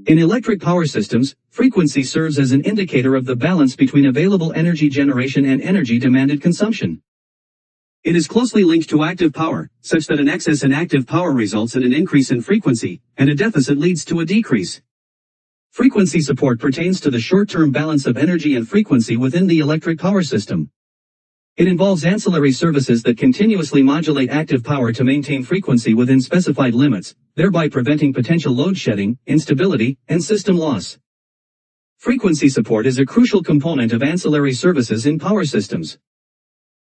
In electric power systems, frequency serves as an indicator of the balance between available energy generation and energy demanded consumption. It is closely linked to active power, such that an excess in active power results in an increase in frequency, and a deficit leads to a decrease. Frequency support pertains to the short-term balance of energy and frequency within the electric power system. It involves ancillary services that continuously modulate active power to maintain frequency within specified limits, thereby preventing potential load shedding, instability, and system loss. Frequency support is a crucial component of ancillary services in power systems.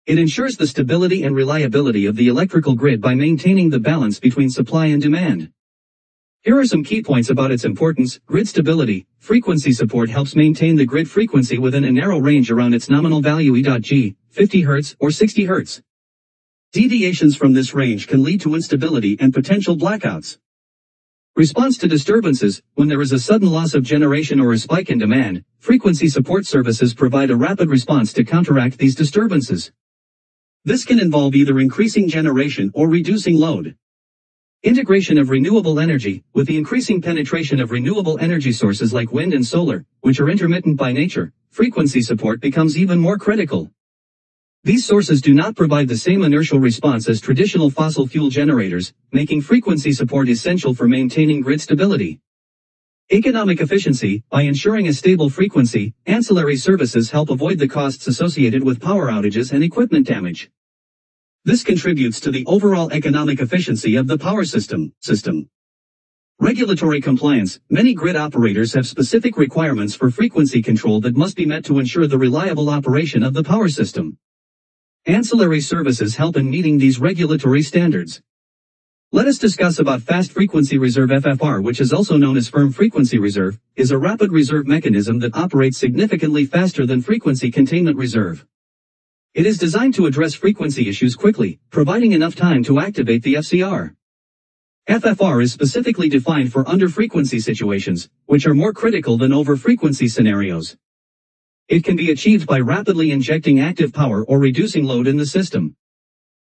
It ensures the stability and reliability of the electrical grid by maintaining the balance between supply and demand. Here are some key points about its importance. Grid stability. Frequency support helps maintain the grid frequency within a narrow range around its nominal value E.g., 50 Hz or 60 Hz. Deviations from this range can lead to instability and potential blackouts. Response to disturbances. When there is a sudden loss of generation or a spike in demand, frequency support services provide a rapid response to counteract these disturbances. This can involve either increasing generation or reducing load. Integration of renewable energy. With the increasing penetration of renewable energy sources like wind and solar, which are intermittent by nature, frequency support becomes even more critical. These sources do not provide the same inertial response as traditional fossil fuel generators, making frequency support essential for maintaining grid stability. Economic efficiency. By ensuring a stable frequency, ancillary services help avoid the costs associated with power outages and equipment damage. This contributes to the overall economic efficiency of the power system. Regulatory compliance. Many grid operators have specific requirements for frequency control that must be met to ensure the reliable operation of the power system. Ancillary services help in meeting these regulatory standards. Let us discuss about Fast Frequency Reserve. FFR, which is also known as Firm Frequency Reserve, is a rapid reserve mechanism that operates significantly faster than Frequency Containment Reserve. It is designed to address frequency issues quickly, providing enough time to activate the FCR. FFR is specifically defined for under-frequency situations, which are more critical than over-frequency scenarios. It can be achieved by rapidly injecting active power or reducing load in the system.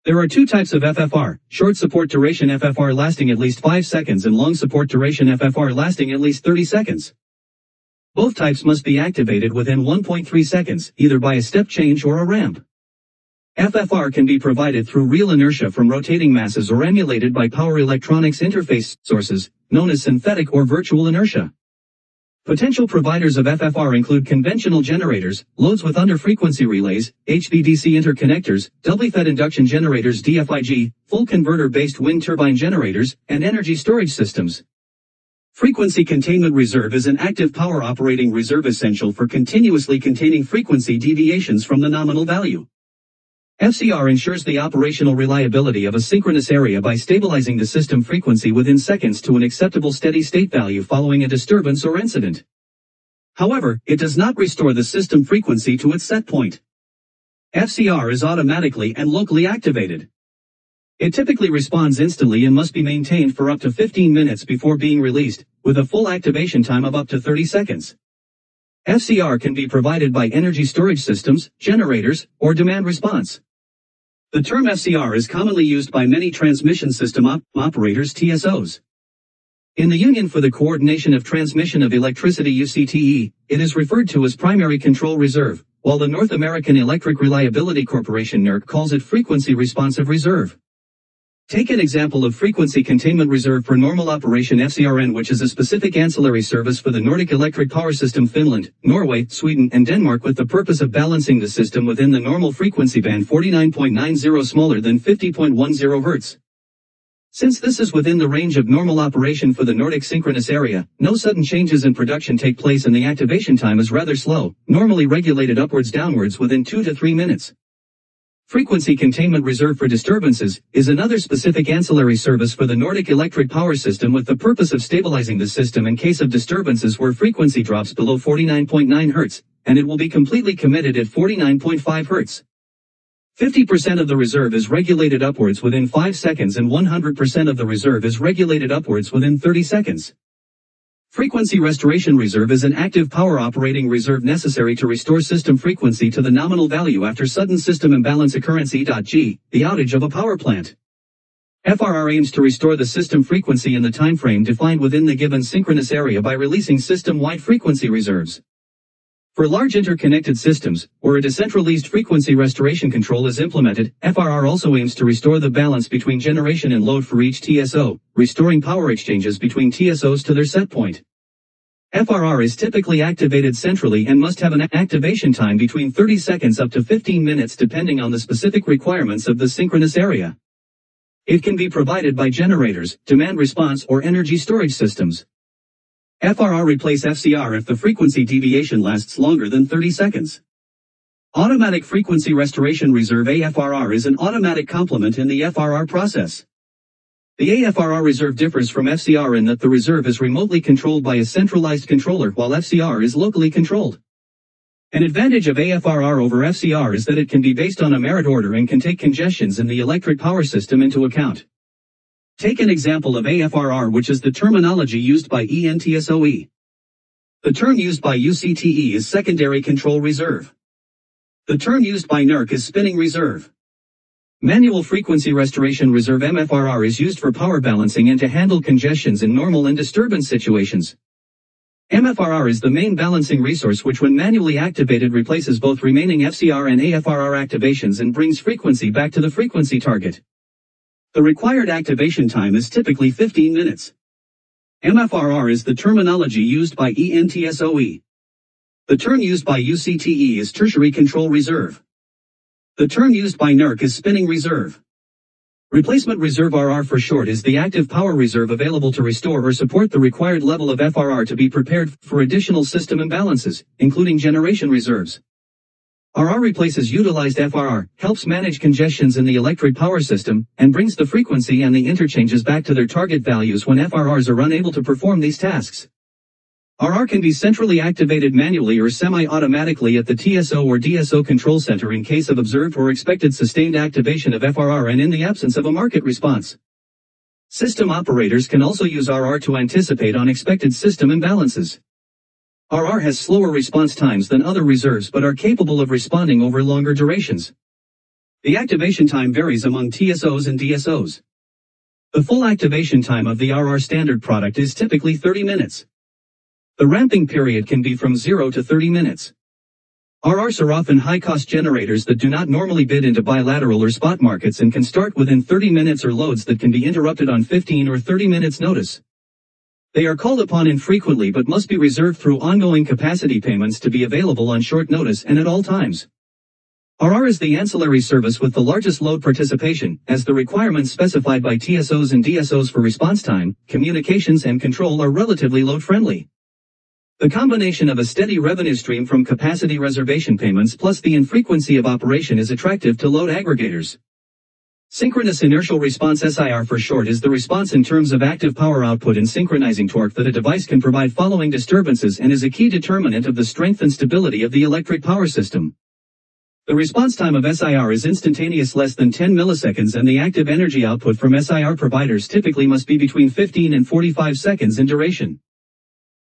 There are two types of FFR, short support duration FFR lasting at least 5 seconds and long support duration FFR lasting at least 30 seconds. Both types must be activated within 1.3 seconds, either by a step change or a ramp. FFR can be provided through real inertia from rotating masses or emulated by power electronics interface sources, known as synthetic or virtual inertia. Potential providers of FFR include conventional generators, loads with under-frequency relays, HVDC interconnectors, doubly-fed induction generators DFIG, full converter-based wind turbine generators, and energy storage systems. Frequency Containment Reserve is an active power operating reserve essential for continuously containing frequency deviations from the nominal value. FCR ensures the operational reliability of a synchronous area by stabilizing the system frequency within seconds to an acceptable steady-state value following a disturbance or incident. However, it does not restore the system frequency to its set point. FCR is automatically and locally activated. It typically responds instantly and must be maintained for up to 15 minutes before being released, with a full activation time of up to 30 seconds. FCR can be provided by energy storage systems, generators, or demand response. The term FCR is commonly used by many transmission system operators (TSOs). In the Union for the Coordination of Transmission of Electricity (UCTE), it is referred to as Primary Control Reserve, while the North American Electric Reliability Corporation (NERC) calls it Frequency Responsive Reserve. Take an example of Frequency Containment Reserve for normal operation FCRN, which is a specific ancillary service for the Nordic Electric Power System Finland, Norway, Sweden, and Denmark with the purpose of balancing the system within the normal frequency band 49.90 smaller than 50.10 Hz. Since this is within the range of normal operation for the Nordic synchronous area, no sudden changes in production take place and the activation time is rather slow, normally regulated upwards-downwards within 2 to 3 minutes. Frequency Containment Reserve for Disturbances is another specific ancillary service for the Nordic electric power system with the purpose of stabilizing the system in case of disturbances where frequency drops below 49.9 Hz, and it will be completely committed at 49.5 Hz. 50% of the reserve is regulated upwards within 5 seconds and 100% of the reserve is regulated upwards within 30 seconds. Frequency Restoration Reserve is an active power operating reserve necessary to restore system frequency to the nominal value after sudden system imbalance occurrence E.g., the outage of a power plant. FRR aims to restore the system frequency in the timeframe defined within the given synchronous area by releasing system-wide frequency reserves. For large interconnected systems, where a decentralized frequency restoration control is implemented, FRR also aims to restore the balance between generation and load for each TSO, restoring power exchanges between TSOs to their set point. FRR is typically activated centrally and must have an activation time between 30 seconds up to 15 minutes depending on the specific requirements of the synchronous area. It can be provided by generators, demand response or energy storage systems. FRR replace FCR if the frequency deviation lasts longer than 30 seconds. Automatic Frequency Restoration Reserve AFRR is an automatic complement in the FRR process. The AFRR reserve differs from FCR in that the reserve is remotely controlled by a centralized controller while FCR is locally controlled. An advantage of AFRR over FCR is that it can be based on a merit order and can take congestions in the electric power system into account. Take an example of AFRR, which is the terminology used by ENTSOE. The term used by UCTE is Secondary Control Reserve. The term used by NERC is Spinning Reserve. Manual Frequency Restoration Reserve MFRR is used for power balancing and to handle congestions in normal and disturbance situations. MFRR is the main balancing resource which when manually activated replaces both remaining FCR and AFRR activations and brings frequency back to the frequency target. The required activation time is typically 15 minutes. MFRR is the terminology used by ENTSOE. The term used by UCTE is Tertiary Control Reserve. The term used by NERC is Spinning Reserve. Replacement Reserve RR for short is the active power reserve available to restore or support the required level of FRR to be prepared for additional system imbalances, including generation reserves. RR replaces utilized FRR, helps manage congestions in the electric power system, and brings the frequency and the interchanges back to their target values when FRRs are unable to perform these tasks. RR can be centrally activated manually or semi-automatically at the TSO or DSO control center in case of observed or expected sustained activation of FRR and in the absence of a market response. System operators can also use RR to anticipate unexpected system imbalances. RR has slower response times than other reserves but are capable of responding over longer durations. The activation time varies among TSOs and DSOs. The full activation time of the RR standard product is typically 30 minutes. The ramping period can be from 0 to 30 minutes. RRs are often high-cost generators that do not normally bid into bilateral or spot markets and can start within 30 minutes or loads that can be interrupted on 15 or 30 minutes notice. They are called upon infrequently but must be reserved through ongoing capacity payments to be available on short notice and at all times. RR is the ancillary service with the largest load participation, as the requirements specified by TSOs and DSOs for response time, communications and control are relatively load-friendly. The combination of a steady revenue stream from capacity reservation payments plus the infrequency of operation is attractive to load aggregators. Synchronous inertial response SIR for short is the response in terms of active power output and synchronizing torque that a device can provide following disturbances and is a key determinant of the strength and stability of the electric power system. The response time of SIR is instantaneous, less than 10 milliseconds, and the active energy output from SIR providers typically must be between 15 and 45 seconds in duration.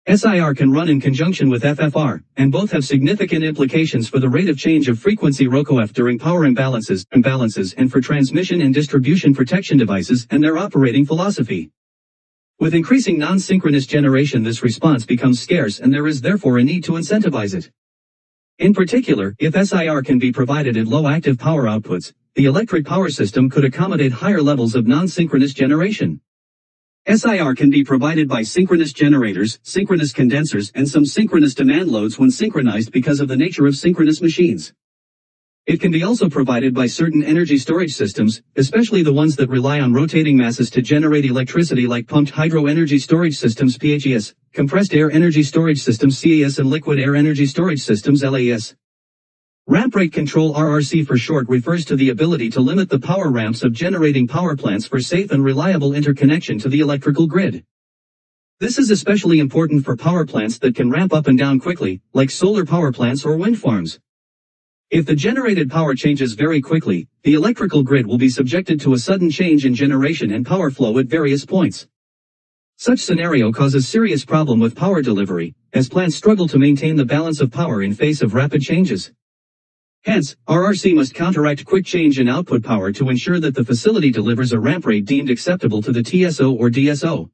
SIR can run in conjunction with FFR, and both have significant implications for the rate of change of frequency ROCOF during power imbalances and for transmission and distribution protection devices and their operating philosophy. With increasing non-synchronous generation, this response becomes scarce and there is therefore a need to incentivize it. In particular, if SIR can be provided at low active power outputs, the electric power system could accommodate higher levels of non-synchronous generation. SIR can be provided by synchronous generators, synchronous condensers, and some synchronous demand loads when synchronized because of the nature of synchronous machines. It can be also provided by certain energy storage systems, especially the ones that rely on rotating masses to generate electricity, like pumped hydro energy storage systems (PHES), compressed air energy storage systems (CAS), and liquid air energy storage systems (LAS). Ramp rate control RRC for short refers to the ability to limit the power ramps of generating power plants for safe and reliable interconnection to the electrical grid. This is especially important for power plants that can ramp up and down quickly, like solar power plants or wind farms. If the generated power changes very quickly, the electrical grid will be subjected to a sudden change in generation and power flow at various points. Such scenario causes serious problem with power delivery, as plants struggle to maintain the balance of power in face of rapid changes. Hence, RRC must counteract quick change in output power to ensure that the facility delivers a ramp rate deemed acceptable to the TSO or DSO.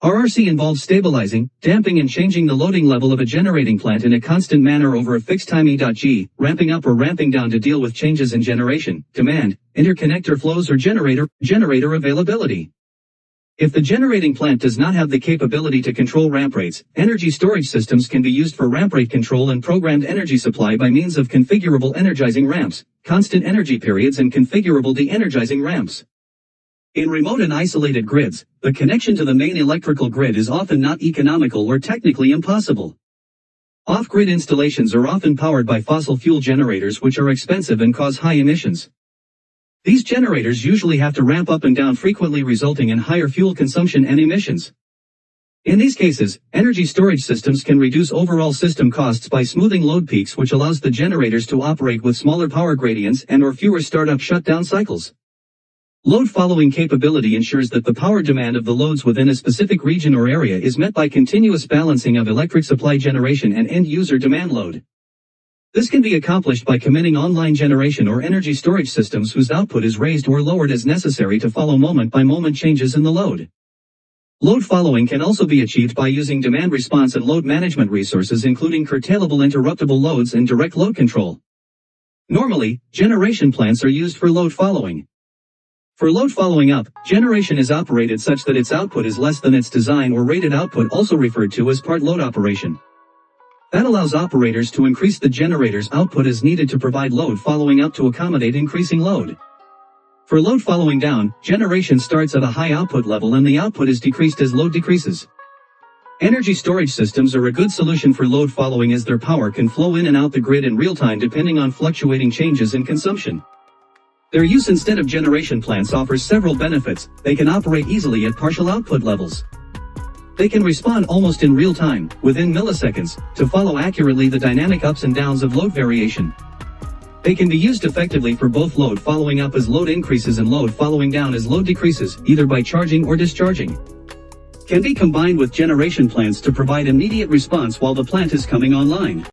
RRC involves stabilizing, damping and changing the loading level of a generating plant in a constant manner over a fixed time E.g., ramping up or ramping down to deal with changes in generation, demand, interconnector flows or generator availability. If the generating plant does not have the capability to control ramp rates, energy storage systems can be used for ramp rate control and programmed energy supply by means of configurable energizing ramps, constant energy periods and configurable de-energizing ramps. In remote and isolated grids, the connection to the main electrical grid is often not economical or technically impossible. Off-grid installations are often powered by fossil fuel generators which are expensive and cause high emissions. These generators usually have to ramp up and down frequently, resulting in higher fuel consumption and emissions. In these cases, energy storage systems can reduce overall system costs by smoothing load peaks, which allows the generators to operate with smaller power gradients and/or fewer startup shutdown cycles. Load following capability ensures that the power demand of the loads within a specific region or area is met by continuous balancing of electric supply generation and end-user demand load. This can be accomplished by committing online generation or energy storage systems whose output is raised or lowered as necessary to follow moment-by-moment changes in the load. Load following can also be achieved by using demand response and load management resources, including curtailable interruptible loads and direct load control. Normally, generation plants are used for load following. For load following up, generation is operated such that its output is less than its design or rated output, also referred to as part load operation. That allows operators to increase the generator's output as needed to provide load following up to accommodate increasing load. For load following down, generation starts at a high output level and the output is decreased as load decreases. Energy storage systems are a good solution for load following as their power can flow in and out the grid in real time depending on fluctuating changes in consumption. Their use instead of generation plants offers several benefits. They can operate easily at partial output levels. They can respond almost in real time, within milliseconds, to follow accurately the dynamic ups and downs of load variation. They can be used effectively for both load following up as load increases and load following down as load decreases, either by charging or discharging. Can be combined with generation plants to provide immediate response while the plant is coming online.